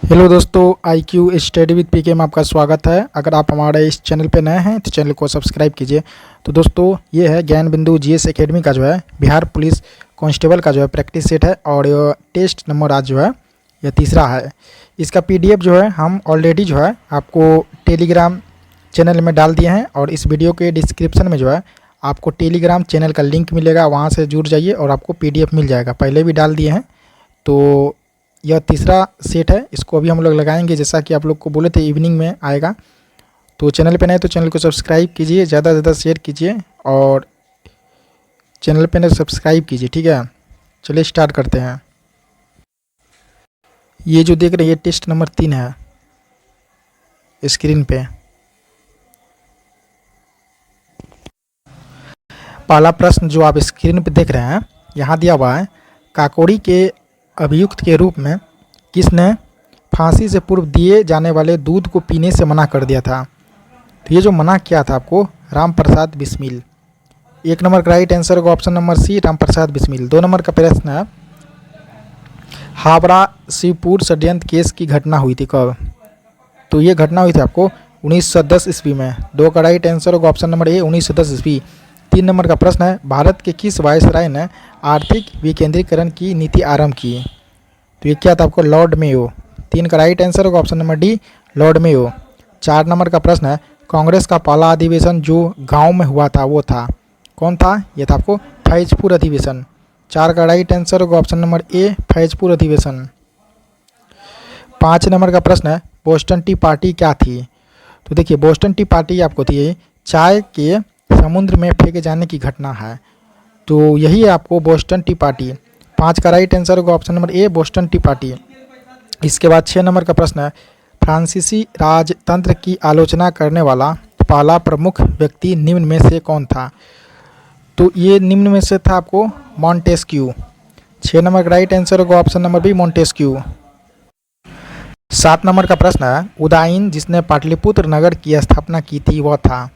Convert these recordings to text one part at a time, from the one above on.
Hello दोस्तों, IQ study with पीके में आपका स्वागत है। अगर आप हमारे इस चैनल पे नए हैं तो चैनल को सब्सक्राइब कीजिए। तो दोस्तों, ये है ज्ञान बिंदु जीएस एकेडमी का जो है बिहार पुलिस कांस्टेबल का जो है प्रैक्टिस सेट है और ये टेस्ट नंबर आज जो है यह तीसरा है। इसका PDF जो है हम ऑलरेडी जो है आपको टेलीग्राम चैनल में डाल दिए हैं और इस वीडियो के डिस्क्रिप्शन में जो है आपको टेलीग्राम चैनल का लिंक मिलेगा, वहाँ से जुड़ जाइए और आपको PDF मिल जाएगा। पहले भी डाल दिए हैं। तो यह तीसरा सेट है, इसको अभी हम लोग लगाएंगे। जैसा कि आप लोग को बोले थे इवनिंग में आएगा। तो चैनल पे नए तो चैनल को सब्सक्राइब कीजिए, ज़्यादा से ज़्यादा शेयर कीजिए और चैनल पे नए सब्सक्राइब कीजिए, ठीक है। चलिए स्टार्ट करते हैं। ये जो देख रहे हैं ये टेस्ट नंबर 3 है स्क्रीन पे। पहला प्रश्न जो आप स्क्रीन पे देख रहे हैं यहाँ दिया हुआ है, काकोरी के अभियुक्त के रूप में किसने फांसी से पूर्व दिए जाने वाले दूध को पीने से मना कर दिया था। तो ये जो मना किया था आपको, राम प्रसाद बिस्मिल। 1 नंबर का राइट आंसर होगा ऑप्शन नंबर सी, राम प्रसाद बिस्मिल। 2 नंबर का प्रश्न है, हावड़ा शिवपुर षड्यंत्र केस की घटना हुई थी कब। तो ये घटना हुई थी आपको 1910 ईस्वी में। 2 का राइट आंसर होगा ऑप्शन नंबर ए, 1910 ईस्वी। 3 नंबर का प्रश्न है, भारत के किस वायसराय ने आर्थिक विकेंद्रीकरण की नीति आरंभ की। तो ये क्या था आपको, लॉर्ड मेयो। 3 का राइट आंसर होगा option number D, Lord Mayo. 4 number का प्रश्न है, कांग्रेस का पहला अधिवेशन जो गांव में हुआ था वो था, कौन था। ये था आपको फैजपुर अधिवेशन। 4 का राइट आंसर होगा ऑप्शन नंबर ए, फैजपुर अधिवेशन। 5 नंबर का प्रश्न है, बोस्टन टी पार्टी क्या थी। तो देखिए, बोस्टन टी पार्टी आपको थी चाय के समुद्र में फेंके जाने की घटना है। तो यही है आपको बोस्टन टी पार्टी। 5 का राइट आंसर होगा ऑप्शन नंबर ए, बोस्टन टी पार्टी। इसके बाद 6 नंबर का प्रश्न है, फ्रांसीसी राजतंत्र की आलोचना करने वाला पहला प्रमुख व्यक्ति निम्न में से कौन था। तो ये निम्न में से था आपको मॉन्टेस्क्यू। 6 नंबर का राइट आंसर होगा option number B, Montesquieu. 7 number का प्रश्न है, उदायन जिसने पाटलिपुत्र नगर की स्थापना की थी वह था।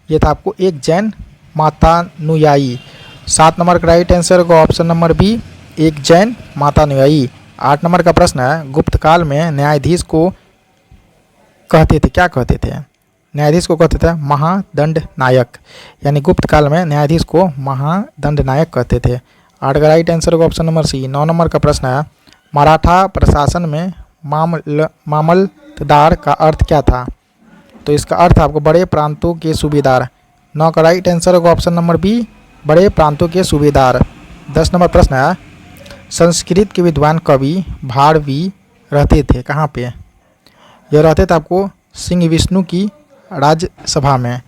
ये था आपको एक जैन मातानुयायी। 7 नंबर का राइट आंसर होगा ऑप्शन नंबर बी, एक जैन मातानुयायी। 8 नंबर का प्रश्न है, गुप्त काल में न्यायाधीश को कहते थे, क्या कहते थे। न्यायाधीश को कहते थे महादंड नायक, यानी गुप्त काल में न्यायाधीश को महादंड नायक कहते थे। 8 का राइट आंसर होगा ऑप्शन नंबर सी। 9 नंबर का प्रश्न है, मराठा प्रशासन में मामलतदार का अर्थ क्या था। तो इसका अर्थ आपको बड़े प्रांतों के सूबेदार। 9 का राइट आंसर होगा ऑप्शन नंबर बी, बड़े प्रांतों के सूबेदार। 10 नंबर प्रश्न है, संस्कृत के विद्वान कवि भारवी रहते थे कहाँ पे। यह रहते थे आपको सिंह विष्णु की राज्यसभा में।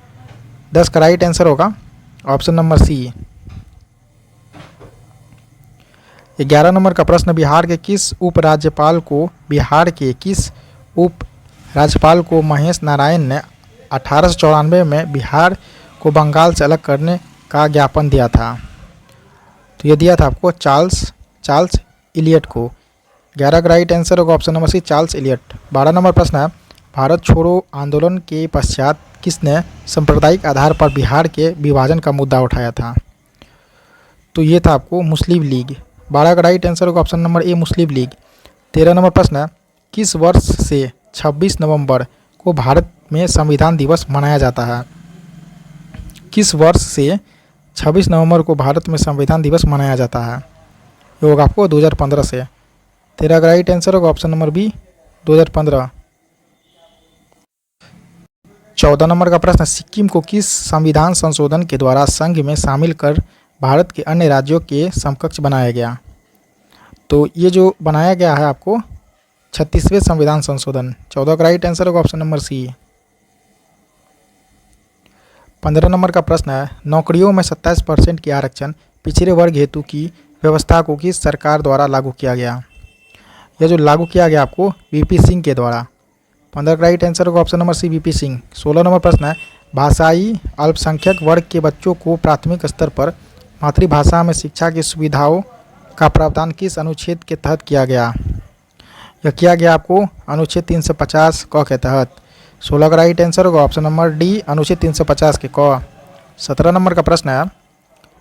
10 का राइट आंसर होगा ऑप्शन नंबर सी। 11 नंबर का प्रश्न, बिहार के किस उप राज्यपाल को महेश नारायण ने 1894 में बिहार को बंगाल से अलग करने का ज्ञापन दिया था। तो ये दिया था आपको चार्ल्स इलियट को। 11 का राइट आंसर होगा option number C, Charles Elliot. 12 number प्रश्न है, भारत छोड़ो आंदोलन के पश्चात किसने सांप्रदायिक आधार पर बिहार के विभाजन का मुद्दा उठाया था। तो ये था आपको मुस्लिम लीग। 12 का राइट आंसर होगा ऑप्शन नंबर ए, मुस्लिम लीग। 13 नंबर प्रश्न है, किस वर्ष से 26 नवंबर को भारत में संविधान दिवस मनाया जाता है। किस वर्ष से 26 नवंबर को भारत में संविधान दिवस मनाया जाता है। ये होगा आपको 2015 से। 13 का राइट आंसर होगा ऑप्शन नंबर बी, 2015। 14 नंबर का प्रश्न, सिक्किम को किस संविधान संशोधन के द्वारा संघ में शामिल कर भारत के अन्य राज्यों के समकक्ष बनाया गया। तो ये जो बनाया गया है आपको 36वें संविधान संशोधन। 14 का राइट आंसर होगा ऑप्शन नंबर सी। 15 नंबर का प्रश्न है, नौकरियों में 27% की आरक्षण पिछड़े वर्ग हेतु की व्यवस्था को किस सरकार द्वारा लागू किया गया। यह जो लागू किया गया आपको VP सिंह के द्वारा। 15 का राइट आंसर होगा option number C, VP Singh. 16 number प्रश्न है, भाषाई अल्पसंख्यक वर्ग के बच्चों को प्राथमिक स्तर पर मातृभाषा में शिक्षा की सुविधाओं का प्रावधान किस अनुच्छेद के तहत किया गया। यह किया गया आपको अनुच्छेद 350 क के तहत। 16 का राइट आंसर होगा ऑप्शन नंबर डी, अनुच्छेद 350 के क। 17 नंबर का प्रश्न है,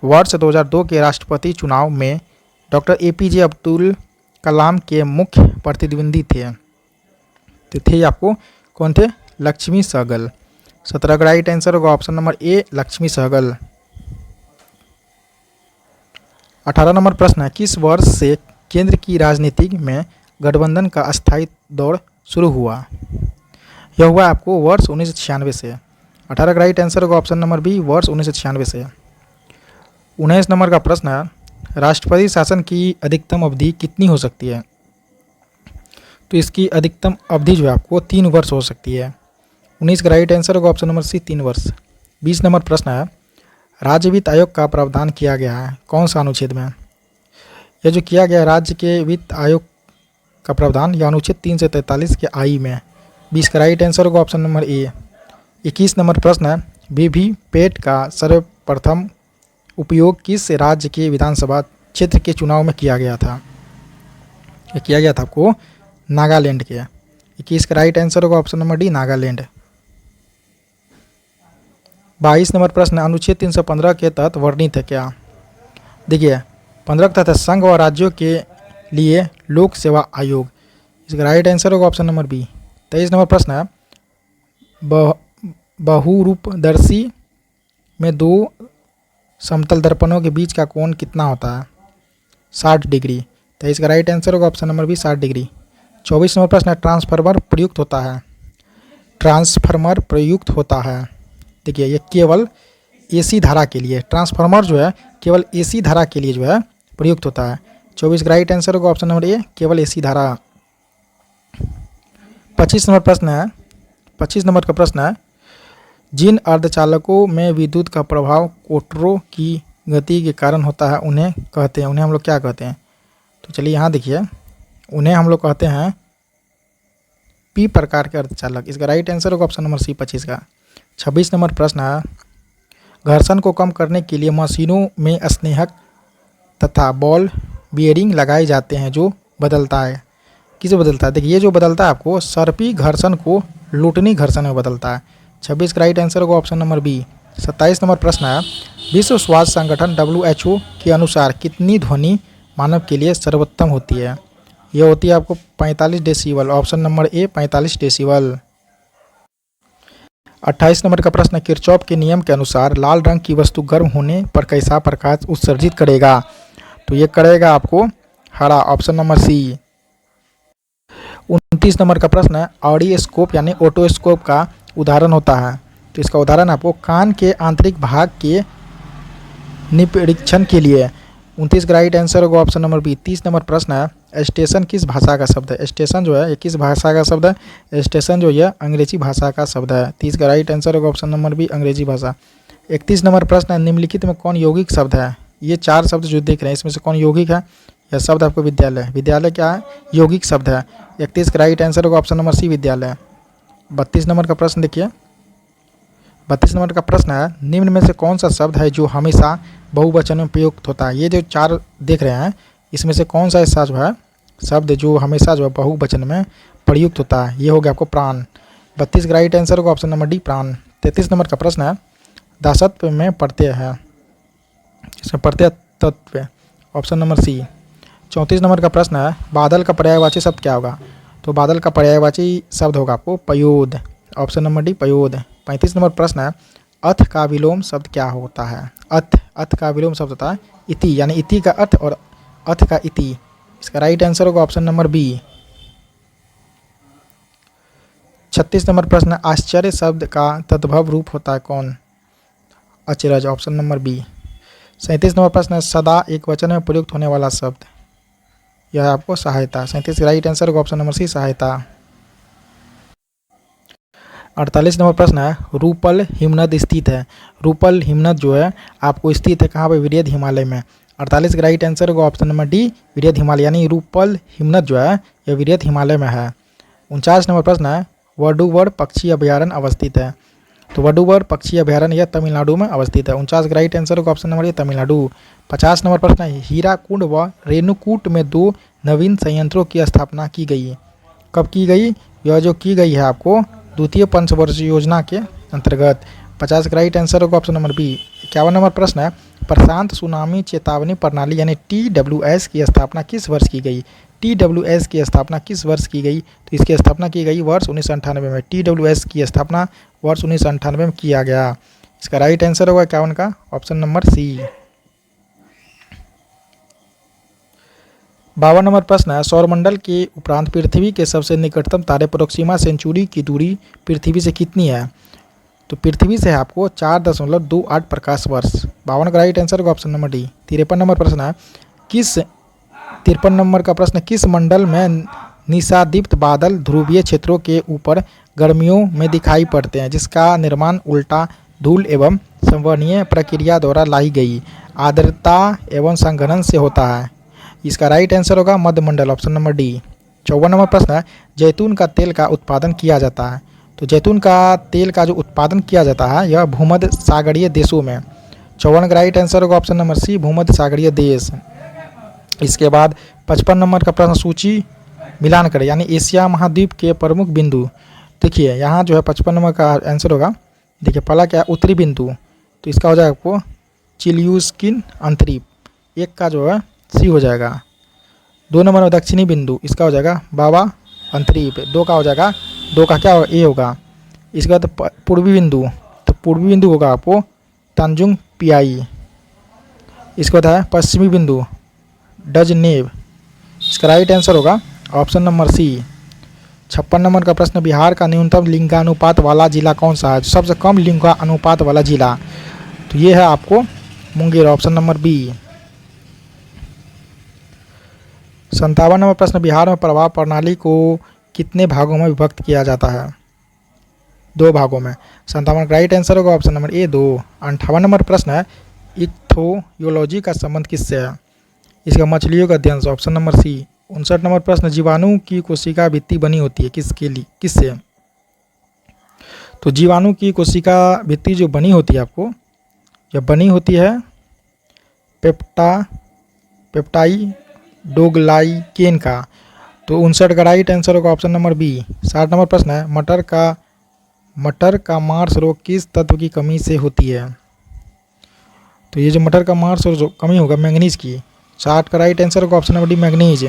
वर्ष 2002 के राष्ट्रपति चुनाव में डॉक्टर APJ अब्दुल कलाम के मुख्य प्रतिद्वंदी थे। तो थे आपको कौन थे? लक्ष्मी सहगल। 17 का राइट आंसर होगा option number A, Lakshmi Sahgal. 18 number प्रश्न है, किस वर्ष से केंद्र की राजनीति में गठबंधन का अस्थायी दौर शुरू हुआ? यह हुआ आपको वर्ष 1996 से। 18 का राइट आंसर होगा ऑप्शन नंबर बी, वर्ष 1996 से। 19 नंबर का प्रश्न है, राष्ट्रपति शासन की अधिकतम अवधि कितनी हो सकती है? तो इसकी अधिकतम अवधि जो है आपको 3 वर्ष हो सकती है। 19 का राइट आंसर होगा ऑप्शन नंबर सी, 3 वर्ष। 20 नंबर प्रश्न है, राज्य वित्त आयोग का प्रावधान किया गया है कौन सा अनुच्छेद में? यह जो किया गया राज्य के वित्त आयोग का प्रावधान या अनुच्छेद 343 के आई में। 20 का राइट आंसर होगा ऑप्शन नंबर ए। 21 नंबर प्रश्न है, वीवीपैट का सर्वप्रथम उपयोग किस राज्य के विधानसभा क्षेत्र के चुनाव में किया गया था? यह किया गया था आपको नागालैंड के। 21 का राइट आंसर होगा option number D, Nagaland. 22 number प्रश्न, अनुच्छेद 315 के तहत वर्णित है क्या? देखिए 15 के तहत संघ व राज्यों के लिए लोक सेवा आयोग। इसका राइट आंसर होगा ऑप्शन नंबर बी। 23 नंबर प्रश्न है, बहुरूपदर्शी में 2 समतल दर्पणों के बीच का कोण कितना होता है? 60 डिग्री। 23 का राइट आंसर होगा option number B, 60 degree. 24 number प्रश्न है, ट्रांसफार्मर प्रयुक्त होता है। ट्रांसफार्मर प्रयुक्त होता है, देखिए ये केवल एसी धारा के लिए, ट्रांसफार्मर जो है केवल एसी धारा के लिए जो है प्रयुक्त होता है। 24 का राइट आंसर होगा ऑप्शन नंबर ए, केवल एसी धारा। 25 नंबर प्रश्न है, 25 नंबर का प्रश्न है, जिन अर्धचालकों में विद्युत का प्रभाव कोटरों की गति के कारण होता है उन्हें हम लोग क्या कहते हैं? तो चलिए यहाँ देखिए, उन्हें हम लोग कहते हैं पी प्रकार के अर्धचालक। इसका राइट आंसर होगा ऑप्शन नंबर सी, 25 का। 26 नंबर प्रश्न है, घर्षण को कम करने के लिए मशीनों में स्नेहक तथा बॉल बियरिंग लगाए जाते हैं जो बदलता है, किसे बदलता है? देखिए ये जो बदलता है आपको सर्पी घर्षण को लुटनी घर्षण में बदलता है। 26 का राइट आंसर होगा ऑप्शन नंबर बी। 27 नंबर प्रश्न है, विश्व स्वास्थ्य संगठन WHO के अनुसार कितनी ध्वनि मानव के लिए सर्वोत्तम होती है? यह होती है आपको 45 डेसिबल, ऑप्शन नंबर ए, 45 डेसिबल। 28 नंबर का प्रश्न, किरचॉफ के नियम के अनुसार लाल रंग की वस्तु गर्म होने पर कैसा प्रकाश उत्सर्जित करेगा? तो ये करेगा आपको हरा, ऑप्शन नंबर सी। 29 नंबर का प्रश्न है, ऑडियोस्कोप यानी ओटोस्कोप का उदाहरण होता है। तो इसका उदाहरण आपको कान के आंतरिक भाग के निरीक्षण के लिए। 29 का राइट आंसर होगा ऑप्शन नंबर बी। 30 नंबर प्रश्न है, स्टेशन किस भाषा का शब्द है? स्टेशन जो है ये किस भाषा का शब्द है? स्टेशन जो है अंग्रेजी भाषा का शब्द है। 30 का राइट आंसर होगा ऑप्शन नंबर बी, अंग्रेजी भाषा। 31 नंबर प्रश्न है, निम्नलिखित में कौन यौगिक शब्द है? ये 4 शब्द जो देख रहे हैं इसमें से कौन यौगिक है? यह शब्द आपको विद्यालय, विद्यालय क्या है? यौगिक शब्द है। 31 का राइट आंसर होगा ऑप्शन नंबर सी, विद्यालय। 32 नंबर का प्रश्न देखिए, 32 नंबर का प्रश्न है, निम्न में से कौन सा शब्द है जो हमेशा बहुवचन में प्रयुक्त होता है? ये जो 4 देख रहे हैं इसमें से कौन सा ऐसा जो है शब्द जो हमेशा जो है बहुवचन में प्रयुक्त होता है? ये हो गया आपको प्राण। 32 का राइट आंसर होगा ऑप्शन नंबर डी, प्राण। 33 नंबर का प्रश्न है, दासत्व में प्रत्यय है, इसमें प्रत्यय तत्व, ऑप्शन नंबर सी। 34 नंबर का प्रश्न है, बादल का पर्यायवाची शब्द क्या होगा? तो बादल का पर्यायवाची शब्द होगा आपको पयोद, ऑप्शन नंबर डी, पयोद। 35 नंबर प्रश्न है, अथ का विलोम शब्द क्या होता है? अथ का विलोम शब्द होता है इति, यानी इति का अथ और अथ का इति। इसका राइट आंसर होगा ऑप्शन नंबर बी। 36 नंबर प्रश्न, आश्चर्य शब्द का तद्भव रूप होता है कौन? अचरज, ऑप्शन नंबर बी। 37 नंबर प्रश्न है, सदा एक वचन में प्रयुक्त होने वाला शब्द, यह है आपको सहायता। 37 का राइट आंसर होगा ऑप्शन नंबर सी, सहायता। 48 नंबर प्रश्न है, रूपल हिमनद स्थित है। रूपल हिमनद जो है आपको स्थित है कहाँ पर? विरेद हिमालय में। 48 का राइट आंसर होगा ऑप्शन नंबर डी, विरेद हिमालय, यानी रूपल हिमनद जो है यह विरेद हिमालय में है। 49 नंबर प्रश्न है, वडुवर पक्षी अभयारण्य अवस्थित है। तो वडुवर पक्षी अभयारण्य यह तमिलनाडु में अवस्थित है। 49 का राइट आंसर होगा ऑप्शन नंबर ए, तमिलनाडु। 50 नंबर प्रश्न है, हीराकुंड व रेणुकूट में 2 नवीन संयंत्रों की स्थापना की गई है। कब की गई? यह जो की गई है आपको द्वितीय पंचवर्षीय योजना के अंतर्गत। 50 का राइट आंसर होगा ऑप्शन नंबर बी। 51 नंबर प्रश्न है, प्रशांत सुनामी चेतावनी प्रणाली यानी TWS की स्थापना किस वर्ष की गई? TWS की स्थापना किस वर्ष की गई? तो इसकी स्थापना की गई वर्ष 1998 में। TWS की स्थापना वर्ष 1998 में किया गया। इसका राइट आंसर होगा 51 का ऑप्शन नंबर सी। 52 नंबर प्रश्न है, सौरमंडल के उपरांत पृथ्वी के सबसे निकटतम तारे प्रोक्सिमा सेंचुरी की दूरी पृथ्वी से कितनी है? तो पृथ्वी से है आपको 4.28 प्रकाश वर्ष। 52 का राइट आंसर होगा ऑप्शन नंबर डी। 53 नंबर प्रश्न है, 53 नंबर का प्रश्न, किस मंडल में निशादीप्त बादल ध्रुवीय क्षेत्रों के ऊपर गर्मियों में दिखाई पड़ते हैं, जिसका निर्माण उल्टा धूल एवं संवहनीय प्रक्रिया द्वारा लाई गई आर्द्रता एवं संघनन से होता है? इसका राइट आंसर होगा मध्य मंडल, ऑप्शन नंबर डी। 54 नंबर प्रश्न है, जैतून का तेल का उत्पादन किया जाता है? तो जैतून का तेल का जो उत्पादन किया जाता है यह भूमध्य सागरीय देशों में। 54 का राइट आंसर होगा ऑप्शन नंबर सी, भूमध्य सागरीय देश। इसके बाद 55 नंबर का प्रश्न, सूची मिलान करें, यानी एशिया महाद्वीप के प्रमुख बिंदु। देखिए यहाँ जो है 55 नंबर का आंसर होगा, देखिए पहला क्या, उत्तरी बिंदु, तो इसका हो जाएगा आपको चिल्यूस्किन अंतरीप, एक का जो है सी हो जाएगा। 2 नंबर में दक्षिणी बिंदु, इसका हो जाएगा बाबा अंतरीप। 2 का हो जाएगा, 2 का क्या होगा, ए होगा। इसके बाद पूर्वी बिंदु, तो पूर्वी बिंदु होगा आपको तंजुंग पियाई। इसके बाद है पश्चिमी बिंदु डजनेव। इसका राइट आंसर होगा ऑप्शन नंबर सी। 56 नंबर का प्रश्न, बिहार का न्यूनतम लिंगानुपात वाला जिला कौन सा है? सबसे कम लिंगानुपात वाला जिला, तो ये है आपको Munger, option number B. 57 number प्रश्न, बिहार में प्रवाह प्रणाली को कितने भागों में विभक्त किया जाता है? 2 भागों में। 57 का राइट आंसर होगा ऑप्शन नंबर ए 2। 58 नंबर प्रश्न है, इक्थोयोलॉजी का संबंध किससे है? इसका मछलियों का अध्ययन से, ऑप्शन नंबर सी। 59 नंबर प्रश्न, जीवाणु की कोशिका भित्ति बनी होती है किससे? तो जीवाणु की कोशिका भित्ति जो बनी होती है आपको, यह बनी होती है पेप्टाइडोग्लाइकेन का। तो 59 का राइट आंसर होगा ऑप्शन नंबर बी। 60 नंबर प्रश्न है, मटर का मार्स रोग किस तत्व की कमी से होती है? तो ये जो मटर का मार्स रोग कमी होगा मैंगनीज की। 60 का राइट आंसर होगा option number D, manganese.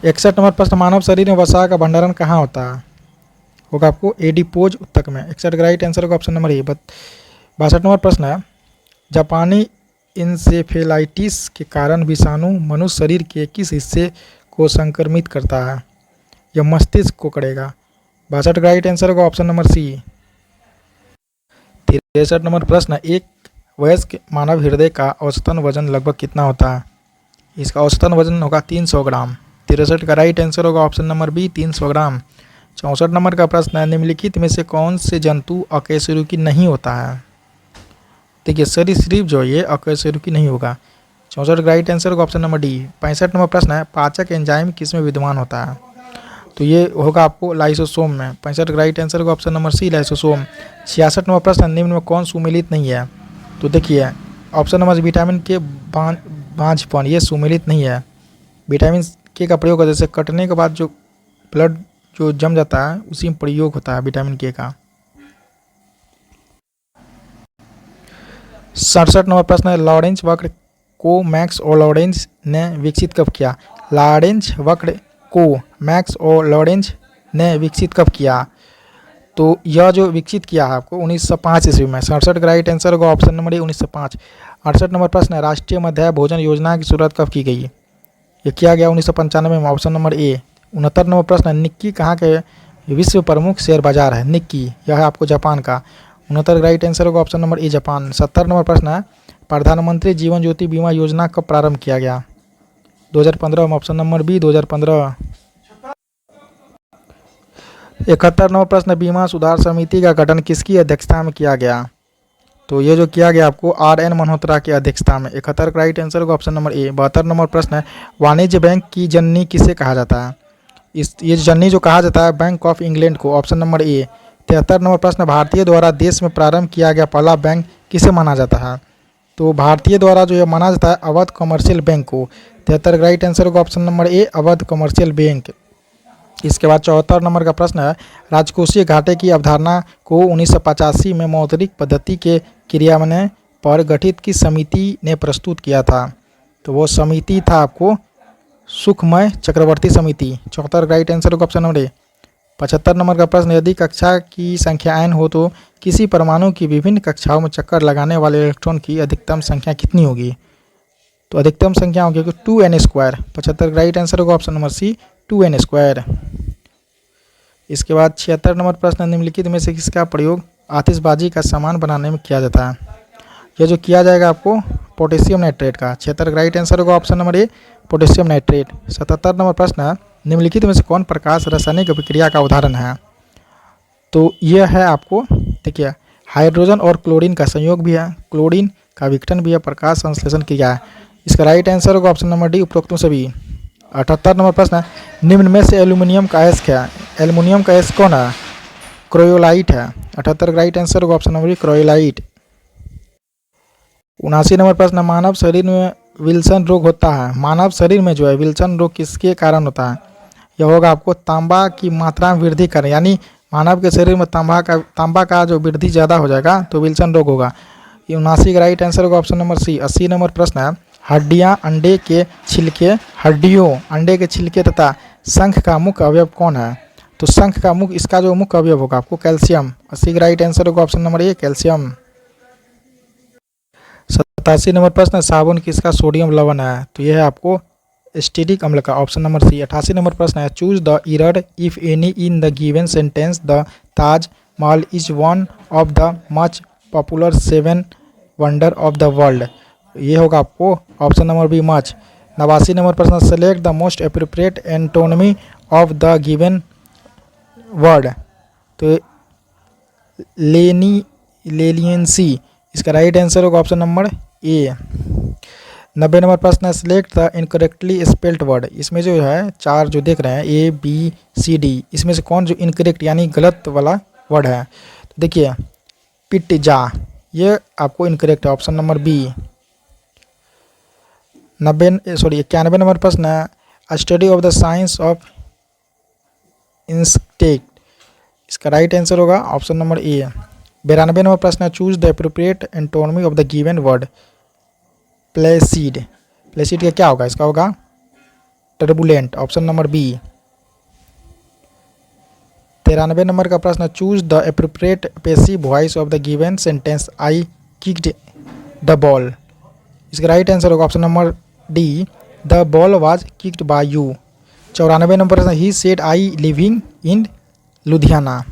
61 number प्रश्न, मानव शरीर में वसा का भंडारण कहाँ होता है? होगा आपको एडिपोज ऊतक में। 61 का राइट आंसर होगा ऑप्शन नंबर ए। 62 नंबर प्रश्न है, जापानी इंसेफेलाइटिस के कारण विषाणु मनुष्य शरीर के किस हिस्से को संक्रमित करता है? यह मस्तिष्क को करेगा। 62 का राइट आंसर होगा ऑप्शन नंबर सी। 63 नंबर प्रश्न, एक वयस्क मानव हृदय का औसतन वजन लगभग कितना होता है? इसका औसतन वजन होगा 300 ग्राम। 63 का राइट आंसर होगा ऑप्शन नंबर बी, 300 ग्राम। 64 नंबर का प्रश्न है, निम्नलिखित में से कौन से जंतु अकशेरुकी नहीं होता है? देखिए सरीसृप जो ये अकशेरुकी नहीं होगा। 64 का राइट आंसर होगा ऑप्शन नंबर डी। 65 नंबर प्रश्न है, पाचक एंजाइम किस में विद्यमान होता है? तो ये होगा आपको लाइसोसोम में। 65 का राइट आंसर होगा option number C, lysosome. 66 number प्रश्न, निम्न में कौन सुमेलित नहीं है? तो देखिए ऑप्शन नंबर विटामिन के बांझपन, ये सुमेलित नहीं है। विटामिन के का प्रयोग जैसे कटने के बाद जो ब्लड जो जम जाता है उसी में प्रयोग होता है विटामिन के का। 67 नंबर प्रश्न है, लॉरेंज वक्र को मैक्स और लॉरेंज ने विकसित कब किया? लॉरेंज वक्र को मैक्स और लॉरेंज ने विकसित कब किया? तो यह जो विकसित किया है आपको 1905 ईस्वी में। 67 का राइट आंसर होगा ऑप्शन नंबर ए, 1905। 68 नंबर प्रश्न है, राष्ट्रीय मध्याह्न भोजन योजना की शुरुआत कब की गई? ये किया गया 1995 में, ऑप्शन नंबर ए। 69 नंबर प्रश्न है, निक्की कहाँ के विश्व प्रमुख शेयर बाजार है? निक्की यह है आपको जापान का। 69 का राइट आंसर होगा ऑप्शन नंबर ए, जापान। 70 नंबर प्रश्न है, प्रधानमंत्री जीवन ज्योति बीमा योजना कब प्रारंभ किया गया? 2015 में, ऑप्शन नंबर बी, 2015। 71 नंबर प्रश्न, बीमा सुधार समिति का गठन किसकी अध्यक्षता में किया गया? तो ये जो किया गया आपको RN मल्होत्रा की अध्यक्षता में। 71 का राइट आंसर होगा ऑप्शन नंबर ए। 72 नंबर प्रश्न है, वाणिज्य बैंक की जननी किसे कहा जाता है? ये जननी जो कहा जाता है बैंक ऑफ इंग्लैंड को, ऑप्शन नंबर ए। 73 नंबर प्रश्न, भारतीय द्वारा देश में प्रारंभ किया गया पहला बैंक किसे माना जाता है? तो भारतीय द्वारा जो ये माना जाता है अवध कमर्शियल बैंक को। 73 का राइट आंसर होगा ऑप्शन नंबर ए, अवध कमर्शियल बैंक। इसके बाद 74 नंबर का प्रश्न है, राजकोषीय घाटे की अवधारणा को 1985 में मौद्रिक पद्धति के क्रियान्वयन पर गठित किस समिति ने प्रस्तुत किया था? तो वो समिति था आपको सुखमय चक्रवर्ती समिति। 74 राइट आंसर होगा ऑप्शन नंबर ए। 75 नंबर का प्रश्न, यदि कक्षा की संख्या n हो तो किसी परमाणु की विभिन्न कक्षाओं में चक्कर लगाने वाले इलेक्ट्रॉन की अधिकतम संख्या कितनी होगी? तो अधिकतम संख्या होगी 2n²। 75 राइट आंसर होगा ऑप्शन नंबर सी, 2n²। इसके बाद 76 नंबर प्रश्न, निम्नलिखित में से किसका प्रयोग आतिशबाजी का सामान बनाने में किया जाता है? यह जो किया जाएगा आपको पोटेशियम नाइट्रेट का। 76 राइट आंसर होगा ऑप्शन नंबर ए, पोटेशियम नाइट्रेट। 77 नंबर प्रश्न, निम्नलिखित में से कौन प्रकाश रासायनिक अभिक्रिया का उदाहरण है? तो यह है आपको, देखिए, हाइड्रोजन और क्लोरीन का संयोग भी है, क्लोरीन का विघटन भी है, प्रकाश संश्लेषण किया है। इसका राइट आंसर होगा ऑप्शन नंबर डी, उपरोक्त सभी। 78 नंबर प्रश्न, निम्न में से एल्यूमिनियम का एस क्या है? एल्यूमिनियम का एस कौन है? क्रोयोलाइट है। 78 राइट आंसर होगा ऑप्शन नंबर डी, क्रोयोलाइट। 79 नंबर प्रश्न, मानव शरीर में विल्सन रोग होता है। मानव शरीर में जो है विल्सन रोग किसके कारण होता है? यह होगा आपको तांबा की मात्रा में वृद्धि करें, यानी मानव के शरीर में तांबा का जो वृद्धि ज़्यादा हो जाएगा तो विल्सन रोग होगा। 79 का राइट आंसर होगा ऑप्शन नंबर सी। 80 नंबर प्रश्न है, हड्डियों अंडे के छिलके तथा शंख का मुख्य अवयव कौन है? तो शंख का इसका जो मुख्य अवयव होगा आपको कैल्शियम। 80 का राइट आंसर होगा ऑप्शन नंबर ए, कैल्शियम। 87 नंबर प्रश्न, साबुन किसका सोडियम लवण है? तो यह है आपको एस्टेटिक अम्ल का, ऑप्शन नंबर सी। 88 नंबर प्रश्न है, choose the error if any in the given sentence the Taj Mahal is one of the much popular 7 wonder of the world. ये होगा आपको ऑप्शन नंबर बी, मच। 89 नंबर प्रश्न, select the most appropriate antonym of the given word. तो leniency, इसका right answer होगा option number A. 90 नंबर प्रश्न है, select the incorrectly spelled word. इसमें जो है चार जो देख रहे हैं ए बी सी डी, इसमें से कौन जो इनकरेक्ट यानी गलत वाला वर्ड है? तो देखिए, पिट्जा, ये आपको इनकरेक्ट है, ऑप्शन नंबर बी। 91 नंबर प्रश्न है, study of the science of insect. इसका राइट आंसर होगा ऑप्शन नंबर ए। 92 नंबर प्रश्न है, choose the appropriate antonym of the given word. Placid का क्या होगा? इसका होगा टर्बुलेंट, ऑप्शन नंबर बी। 93 नंबर का प्रश्न, choose the appropriate passive voice of the given sentence I kicked the ball. इसका राइट आंसर होगा option number D, the ball was kicked by you. 94 number प्रश्न, he said I living in Ludhiana.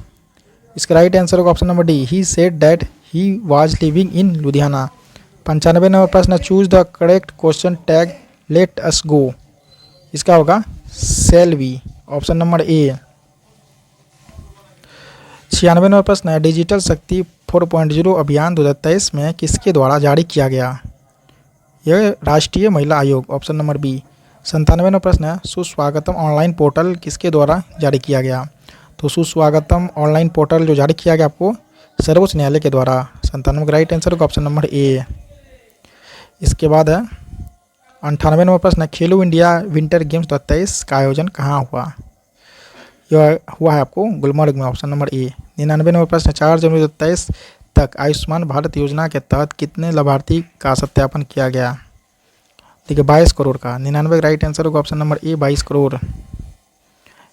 इसका right answer होगा option number D, he said that he was living in Ludhiana. 95 नंबर प्रश्न, choose the correct question tag let us go. इसका होगा shall we, option number A. 96 नंबर प्रश्न है, डिजिटल शक्ति 4.0 अभियान 2023 में किसके द्वारा जारी किया गया? यह राष्ट्रीय महिला आयोग, ऑप्शन नंबर बी। 97 नंबर प्रश्न है, सुस्वागतम ऑनलाइन पोर्टल किसके द्वारा जारी किया गया? तो सुस्वागतम ऑनलाइन पोर्टल जो जारी किया गया आपको सर्वोच्च न्यायालय के द्वारा। 97 का राइट आंसर होगा ऑप्शन नंबर ए। इसके बाद है 98 नंबर प्रश्न है, खेलो इंडिया विंटर गेम्स 2023 का आयोजन कहाँ हुआ? यह हुआ है आपको गुलमर्ग में, ऑप्शन नंबर ए। 99 नंबर प्रश्न, 4 जनवरी 2023 तक आयुष्मान भारत योजना के तहत कितने लाभार्थी का सत्यापन किया गया? देखिए 22 करोड़ का। 99 का राइट आंसर होगा ऑप्शन नंबर ए, 22 करोड़।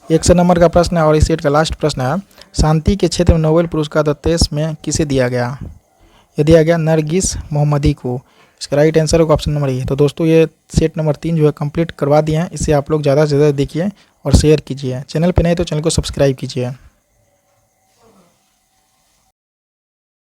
100 नंबर का प्रश्न है और इस सेट का लास्ट प्रश्न है, शांति के क्षेत्र में नोबेल पुरस्कार 2023 में किसे दिया गया? यह दिया गया नरगिस मोहम्मदी को। इसका राइट आंसर होगा ऑप्शन नंबर ए। तो दोस्तों ये सेट नंबर 3 जो है कंप्लीट करवा दिए हैं, इसे आप लोग ज़्यादा से ज़्यादा देखिए और शेयर कीजिए। चैनल पे नहीं तो चैनल को सब्सक्राइब कीजिए।